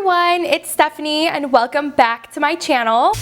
everyone, it's Stephanie and welcome back to my channel.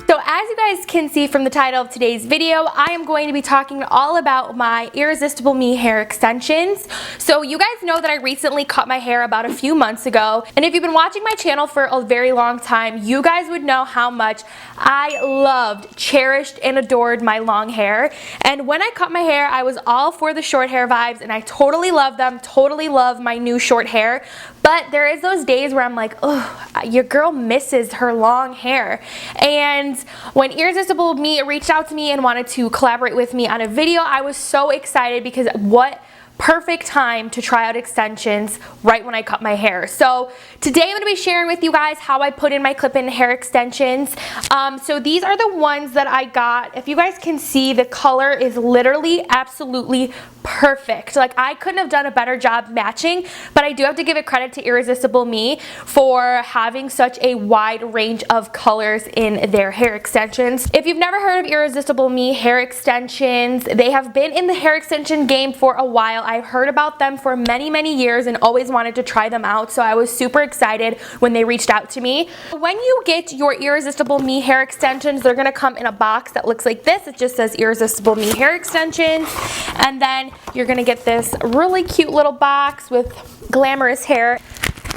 So as you guys can see from the title of today's video, I am going to be talking all about my Irresistible Me hair extensions. So you guys know that I recently cut my hair about a few months ago, and if you've been watching my channel for a very long time, you guys would know how much I loved, cherished, and adored my long hair. And when I cut my hair, I was all for the short hair vibes, and I totally love them, totally love my new short hair. But there is those days where I'm like, oh, your girl misses her long hair. And when Irresistible Me reached out to me and wanted to collaborate with me on a video, I was so excited because what perfect time to try out extensions right when I cut my hair. So today I'm going to be sharing with you guys how I put in my clip-in hair extensions. So these are the ones that I got. If you guys can see, the color is literally absolutely perfect. Like, I couldn't have done a better job matching, but I do have to give it credit to Irresistible Me for having such a wide range of colors in their hair extensions. If you've never heard of Irresistible Me hair extensions, they have been in the hair extension game for a while. I've heard about them for many years and always wanted to try them out, so I was super excited when they reached out to me. When you get your Irresistible Me hair extensions, they're gonna come in a box that looks like this. It just says Irresistible Me hair extensions, and then you're gonna get this really cute little box with glamorous hair.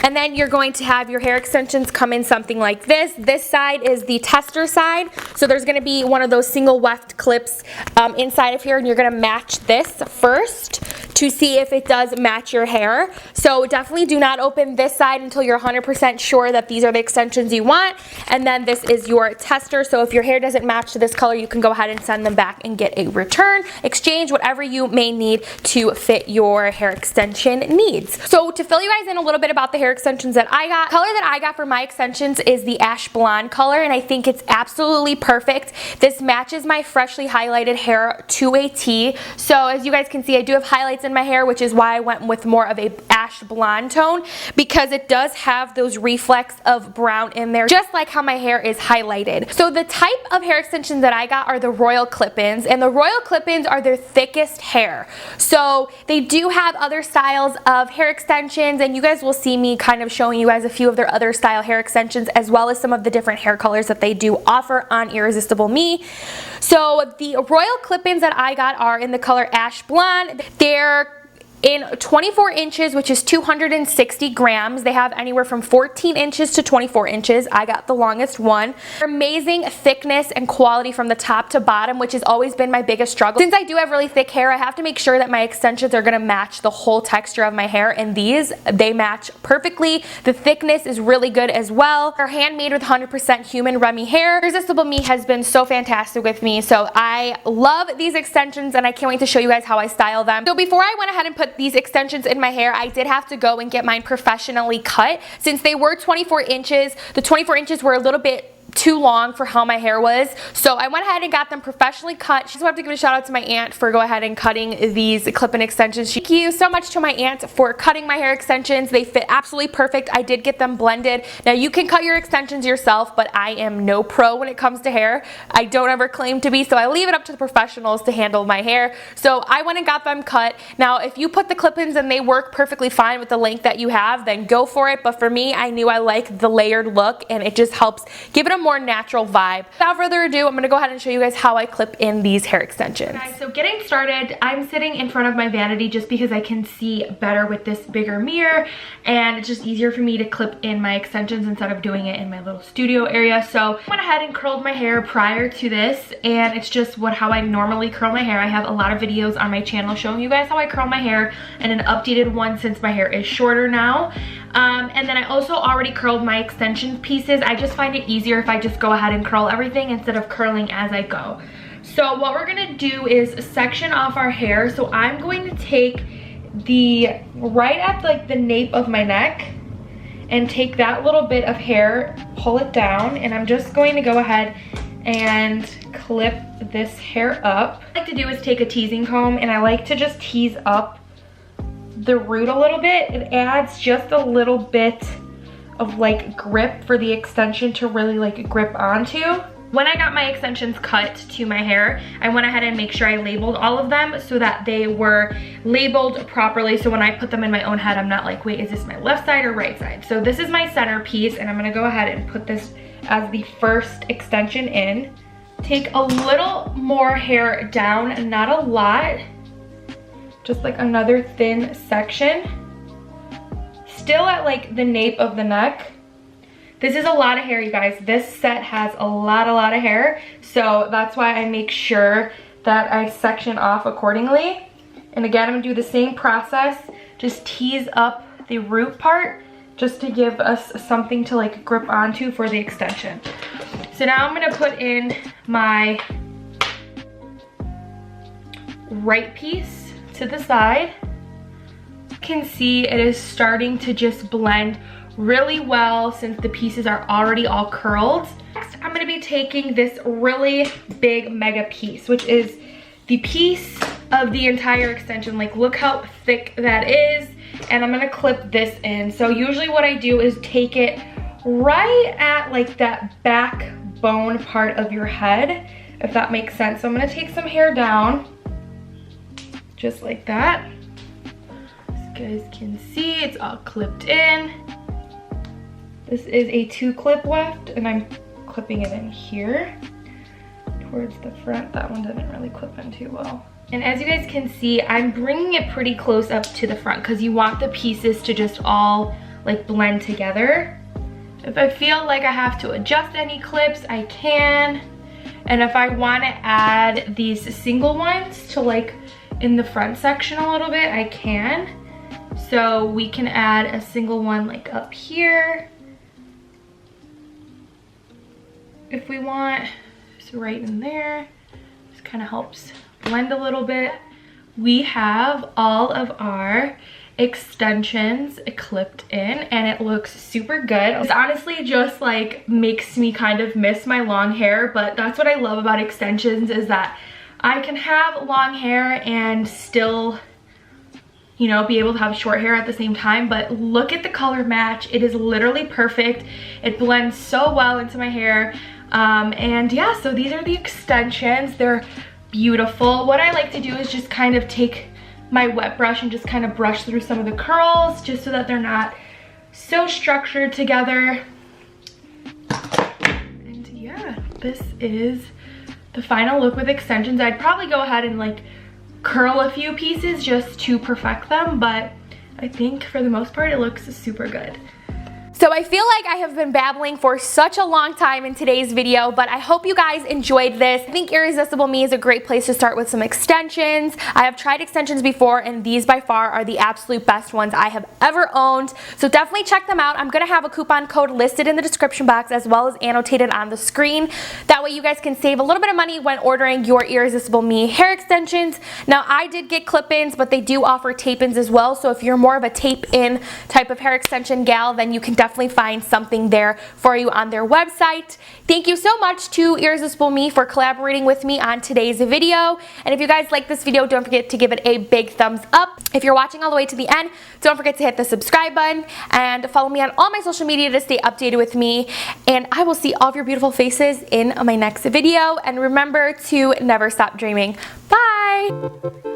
And then you're going to have your hair extensions come in something like this. This side is the tester side. So there's going to be one of those single weft clips inside of here, and you're going to match this first to see if it does match your hair. So definitely do not open this side until you're 100% sure that these are the extensions you want. And then this is your tester. So if your hair doesn't match to this color, you can go ahead and send them back and get a return, exchange, whatever you may need to fit your hair extension needs. So to fill you guys in a little bit about the hair extensions that I got, color that I got for my extensions is the ash blonde color, and I think it's absolutely perfect. This matches my freshly highlighted hair to a T. So as you guys can see, I do have highlights in my hair, which is why I went with more of a ash blonde tone, because it does have those reflects of brown in there, just like how my hair is highlighted. So the type of hair extensions that I got are the royal clip-ins, and the royal clip-ins are their thickest hair. So they do have other styles of hair extensions, and you guys will see me kind of showing you guys a few of their other style hair extensions, as well as some of the different hair colors that they do offer on Irresistible Me. So the royal clip-ins that I got are in the color ash blonde. They're in 24 inches, which is 260 grams. They have anywhere from 14 inches to 24 inches. I got the longest one. Amazing thickness and quality from the top to bottom, which has always been my biggest struggle. Since I do have really thick hair, I have to make sure that my extensions are gonna match the whole texture of my hair, and these, they match perfectly. The thickness is really good as well. They're handmade with 100% human Remy hair. Irresistible Me has been so fantastic with me, so I love these extensions, and I can't wait to show you guys how I style them. So before I went ahead and put these extensions in my hair, I did have to go and get mine professionally cut. Since they were 24 inches, the 24 inches were a little bit too long for how my hair was, so I went ahead and got them professionally cut. Just want to give a shout out to my aunt for go ahead and cutting these clip-in extensions. Thank you so much to my aunt for cutting my hair extensions. They fit absolutely perfect. I did get them blended. Now you can cut your extensions yourself, but I am no pro when it comes to hair. I don't ever claim to be, so I leave it up to the professionals to handle my hair. So I went and got them cut. Now if you put the clip-ins and they work perfectly fine with the length that you have, then go for it. But for me, I knew I liked the layered look, and it just helps give it a more natural vibe. Without further ado, I'm gonna go ahead and show you guys how I clip in these hair extensions. Guys, so getting started, I'm sitting in front of my vanity just because I can see better with this bigger mirror, and it's just easier for me to clip in my extensions instead of doing it in my little studio area. So I went ahead and curled my hair prior to this, and it's just how I normally curl my hair. I have a lot of videos on my channel showing you guys how I curl my hair, and an updated one since my hair is shorter now. And then I also already curled my extension pieces. I just find it easier if I just go ahead and curl everything instead of curling as I go. So what we're gonna do is section off our hair. So I'm going to take the right at like the nape of my neck and take that little bit of hair, pull it down, and I'm just going to go ahead and clip this hair up. What I like to do is take a teasing comb, and I like to just tease up the root a little bit. It adds just a little bit of like grip for the extension to really like grip onto. when I got my extensions cut to my hair, I went ahead and make sure I labeled all of them so that they were labeled properly. So when I put them in my own head, I'm not like, wait, is this my left side or right side? So this is my centerpiece, and I'm gonna go ahead and put this as the first extension in. Take a little more hair down, not a lot, just like another thin section. Still at like the nape of the neck. This is a lot of hair, you guys. This set has a lot of hair, so that's why I make sure that I section off accordingly. And again, I'm gonna do the same process, just tease up the root part just to give us something to like grip onto for the extension. So now I'm gonna put in my right piece to the side. You can see it is starting to just blend really well since the pieces are already all curled. Next, I'm gonna be taking this really big mega piece, which is the piece of the entire extension. Like, look how thick that is. And I'm gonna clip this in. So usually what I do is take it right at like that backbone part of your head, if that makes sense. So I'm gonna take some hair down, just like that. As you guys can see, it's all clipped in. This is a 2-clip weft, and I'm clipping it in here towards the front. That one didn't really clip in too well. And as you guys can see, I'm bringing it pretty close up to the front because you want the pieces to just all like blend together. If I feel like I have to adjust any clips, I can. And if I want to add these single ones to like in the front section a little bit, I can. So we can add a single one like up here if we want. So right in there, this kind of helps blend a little bit. We have all of our extensions clipped in, and it looks super good. It's honestly just like makes me kind of miss my long hair, but that's what I love about extensions, is that I can have long hair and still, you know, be able to have short hair at the same time. But look at the color match. It is literally perfect. It blends so well into my hair. And yeah, so these are the extensions. They're beautiful. What I like to do is just kind of take my wet brush and just kind of brush through some of the curls just so that they're not so structured together. And yeah, this is the final look with extensions. I'd probably go ahead and like curl a few pieces just to perfect them, but I think for the most part it looks super good. So I feel like I have been babbling for such a long time in today's video, but I hope you guys enjoyed this. I think Irresistible Me is a great place to start with some extensions. I have tried extensions before, and these by far are the absolute best ones I have ever owned. So definitely check them out. I'm gonna have a coupon code listed in the description box as well as annotated on the screen. That way you guys can save a little bit of money when ordering your Irresistible Me hair extensions. Now I did get clip-ins, but they do offer tape-ins as well. So if you're more of a tape-in type of hair extension gal, then you can definitely find something there for you on their website. Thank you so much to Irresistible Me for collaborating with me on today's video. And if you guys like this video, don't forget to give it a big thumbs up. If you're watching all the way to the end, don't forget to hit the subscribe button and follow me on all my social media to stay updated with me. And I will see all of your beautiful faces in my next video. And remember to never stop dreaming. Bye!